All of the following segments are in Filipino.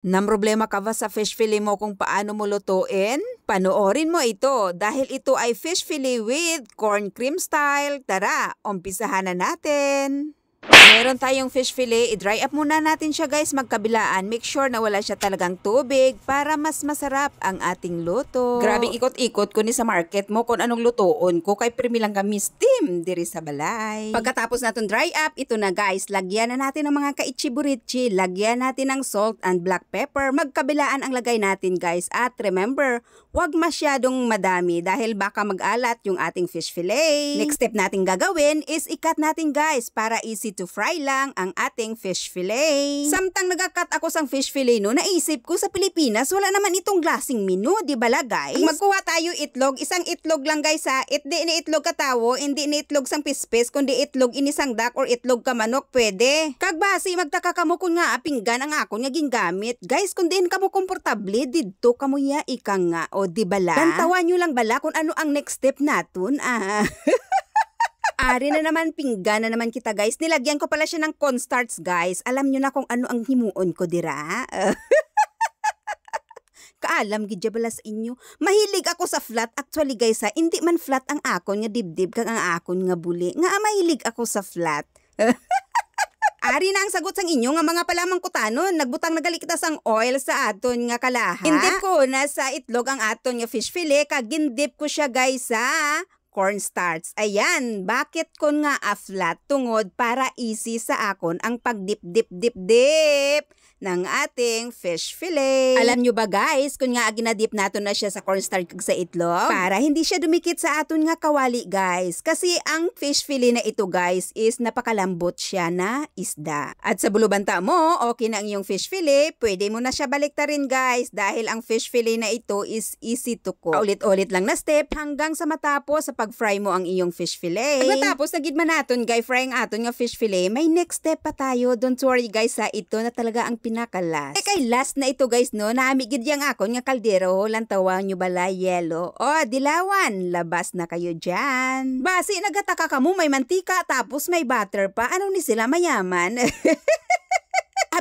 Namroblema ka ba sa fish fillet mo kung paano mo lutuin? Panoorin mo ito dahil ito ay fish fillet with corn cream style. Tara, umpisahan na natin. Meron tayong fish fillet, i-dry up muna natin siya guys magkabilaan. Make sure na wala siya talagang tubig para mas masarap ang ating luto. Grabing ikot-ikot ko ni sa market mo kung anong lutoon ko kay primi lang kami steam diri sa balay. Pagkatapos natin dry up, ito na guys, lagyan na natin ng mga kaichi-burichi, lagyan natin ng salt and black pepper, magkabilaan ang lagay natin guys. At remember, huwag masyadong madami dahil baka mag-alat yung ating fish fillet. Next step natin gagawin is i-cut natin guys para easy to fry lang ang ating fish fillet. Samtang nagakat ako sang fish fillet no, naisip ko sa Pilipinas wala naman itong klaseng menu, di bala guys? Kung magkuha tayo itlog, isang itlog lang guys ha, di ni itlog katawo, hindi ni itlog sang pispis, kundi itlog inisang dak or itlog ka manok, pwede. Kagbasi, magtaka kamo kung nga pinggan ang ako nga gingamit. Guys, kung diin kamo komportable, didto kamo ya ikang nga, o di bala? Tantawan nyo lang bala kung ano ang next step natin, Ari na naman, pinggan na naman kita guys. Nilagyan ko pala siya ng cornstarch guys. Alam nyo na kung ano ang himuon ko dira. Kaalam gidya bala sa inyo. Mahilig ako sa flat. Actually guys hindi man flat ang akon nga dibdib kag ang akon nga buli. Nga mahilig ako sa flat. Ari na ang sagot sang inyo nga mga palamang kutanon. Nagbutang nagali kita sang oil sa aton nga kalaha. Indip ko na sa itlog ang aton nga fish fillet kag gindip ko siya guys sa cornstarch. Ayan, bakit kon nga flat tungod para easy sa akon ang pagdip-dip-dip-dip ng ating fish fillet. Alam nyo ba guys, kung nga ginadip natin na siya sa cornstarch kag sa itlog, para hindi siya dumikit sa aton nga kawali guys. Kasi ang fish fillet na ito guys is napakalambot siya na isda. At sa bulubanta mo, okay na ang iyong fish fillet, pwede mo na siya baliktarin guys dahil ang fish fillet na ito is easy to cook. Ulit-ulit lang na step hanggang sa matapos sa pag-fry mo ang iyong fish fillet. At matapos na gid man naton guys fry ang aton nga fish fillet, may next step pa tayo. Don't worry guys ito na talaga ang pinakalas. Kay last na ito guys no, naami gid yang akon nga kaldero, lantawan nyo bala yelo. O dilawan, labas na kayo dyan. Basi nagataka kamo may mantika tapos may butter pa, ano ni sila mayaman?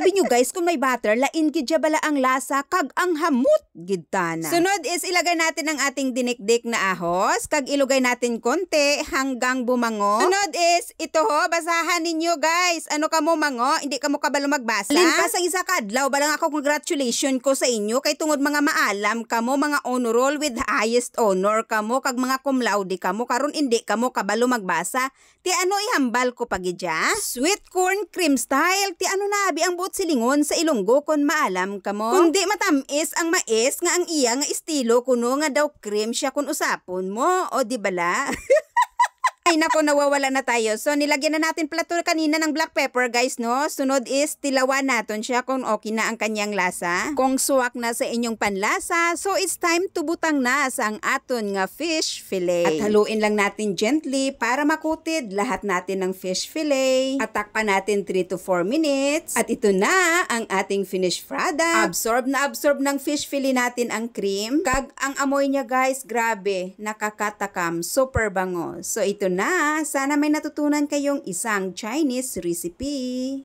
Sabi nyo guys, kung may butter, lain gid bala ang lasa kag ang hamot gid tana. Sunod is ilagay natin ang ating dinikdik na ahos, kag ilugay natin konti hanggang bumango. Sunod is ito ho, basahan ninyo guys. Ano kamo mango? Hindi kamo kabalo magbasa? Limpas ang isa kadlaw, balang ako congratulation ko sa inyo kay tungod mga maalam kamo, mga honor roll with highest honor kamo kag mga cum laude kamo karon hindi kamo kabalo magbasa. Ti ano ihambal ko pagidya? Sweet corn cream style. Ti ano nabi ang silingon sa Ilonggo kon maalam kamo. Kundi matamis ang mais nga ang iya nga estilo kuno nga daw cream siya kun usapon mo, o di bala? Ay nako, nawawala na tayo. So nilagyan na natin plato kanina ng black pepper guys no. Sunod is tilawan natin siya kung okay na ang kanyang lasa. Kung suwak na sa inyong panlasa, so it's time to butang na sa ang aton nga fish fillet. At haluin lang natin gently para makutid lahat natin ng fish fillet. At takpan natin 3 to 4 minutes. At ito na ang ating finished product. Absorb ng fish fillet natin ang cream. Kag ang amoy niya guys, grabe, nakakatakam, super bango. So ito na, sana may natutunan kayong isang Chinese recipe.